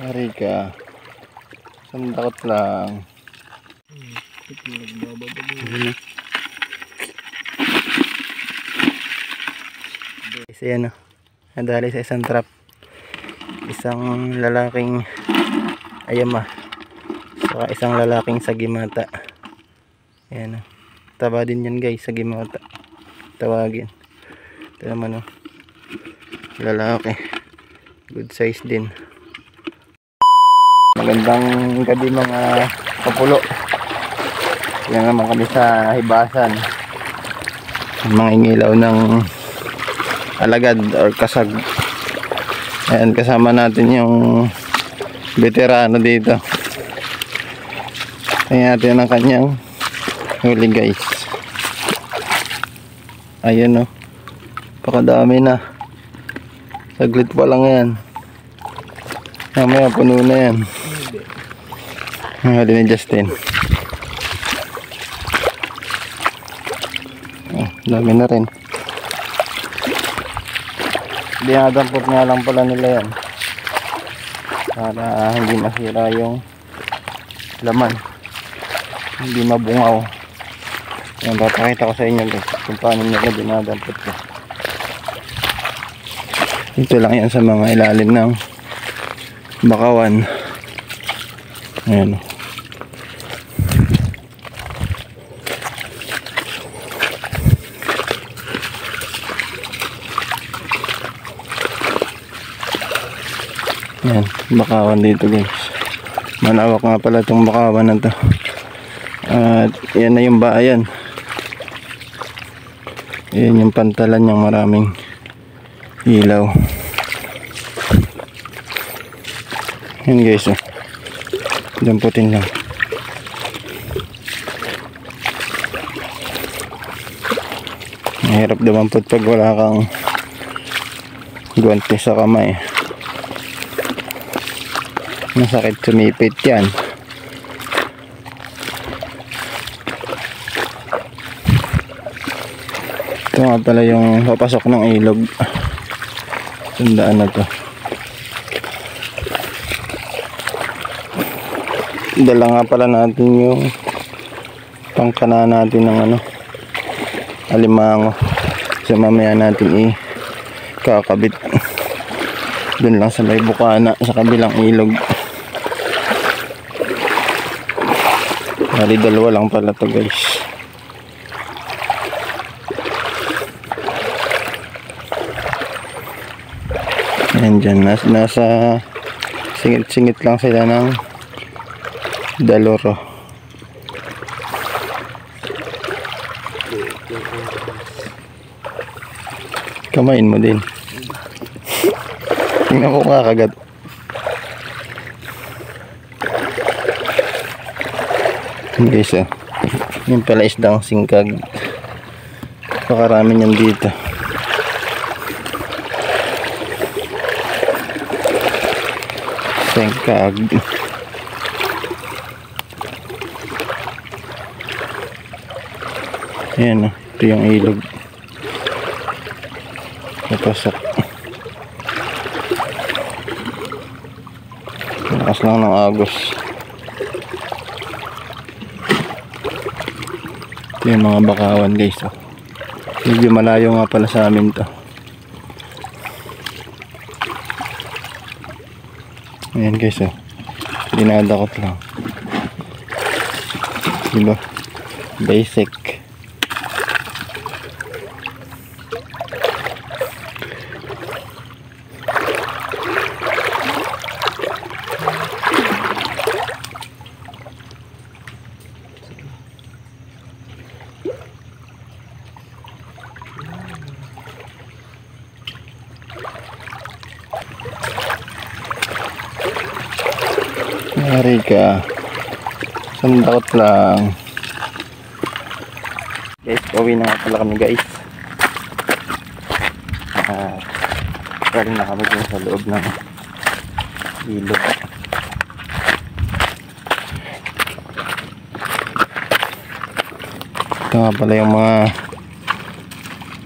Hari ka. Sandakot lang. Kasi ano, nadali sa isang trap. Isang lalaking ayama. Saka isang lalaking sagimata. Ayan o. Taba din yan guys, sagimata. Tawagin. Ito naman o. Lalaki. Good size din. Magandang gabi mga kapulo. Yan naman kami sa hibasan. Mga ingilaw ng alagad or kasag. Ayan, kasama natin yung veterano dito. Tingnan natin ang kanyang huli guys. Ayan o. Pakadami na. Saglit pa lang yan. Mamaya puno na yan. Ang huli ni Justin. Oh, dami na rin. Dinadampot nga lang pala nila yan para hindi masira yung laman, hindi mabungaw. Yan, papakita ko sa inyo guys kung paano nila dinadampot ko. Ito lang yan sa mga ilalim ng bakawan. Ayan. Yan, bakawan dito guys. Manawak nga pala itong bakawan na to. At yan na yung bayan. Yan yung pantalan niyang maraming ilaw. Yan guys oh. Damputin lang. Mahirap dampot pag wala kang guwante sa kamay. Masakit sumipit yan. Ito nga pala yung papasok ng ilog. Tandaan na to. Dala nga pala natin yung pangkana natin ng ano, alimango. So mamaya natin kakabit dun lang sa may bukana sa kabilang ilog. Hari dalawa lang pala to guys. Ayan dyan, nasa singit-singit lang sila ng daloro. Kamain mo din. Tingnan mo kakagat. Guys oh. Yung pala isdang singkag. Pakarami niyan dito. Singkag. Ayan oh. Ito yung ilog. Napasok. Lakas lang ng agos. Ito yung mga bakawan guys oh. Medyo malayo nga pala sa amin to. Ayan guys oh. Dinadakot lang. Diba? Basic. Hari ka. Sandakot lang. Guys, pauwi na nga pala kami guys. Galing na kami dun sa loob ng ilog. Ito nga pala yung mga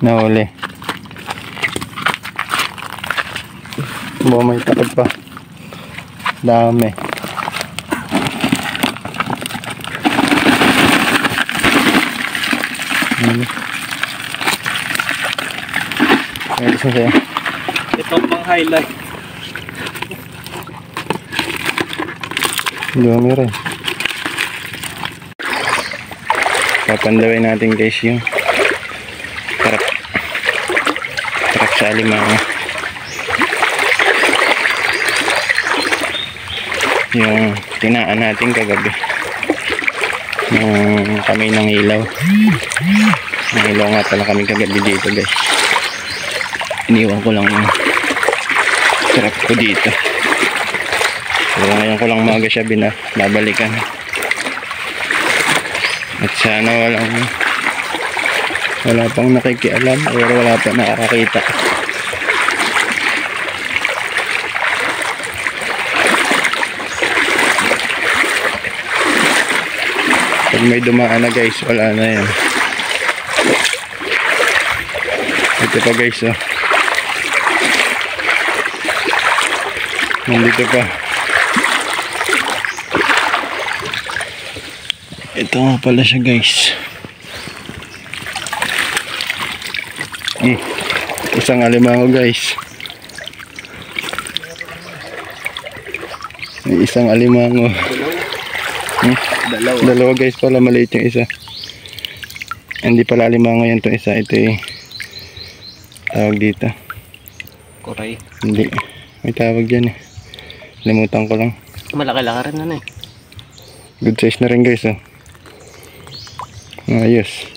nahuli. May takot pa. Dami. Ano isa sa'yo? Ito pang highlight. Dumi rin. Papandawin natin guys yung tarak sa alimango. Yung tinaan natin kagabi nung kami ng ilaw. Ng ilaw nga pala kami kagabi dito guys. Iniwan ko lang yung trap ko dito. So ngayon ko lang maga siya babalikan. At sana wala pang nakikialam o wala pa nakakakita. Pag may dumaan na guys, wala na yan. Ito pa guys, oh. Nandito pa. Ito nga pala siya guys. Isang alimango guys. May isang alimango. Dalawa guys pala, maliit yung isa. Hindi pala alimango yan to isa. Ito yung tawag dito. Kuray. Hindi. May tawag dyan eh. Limutan ko lang. Malaki-laki rin na eh. Good size na rin guys oh. Ayos.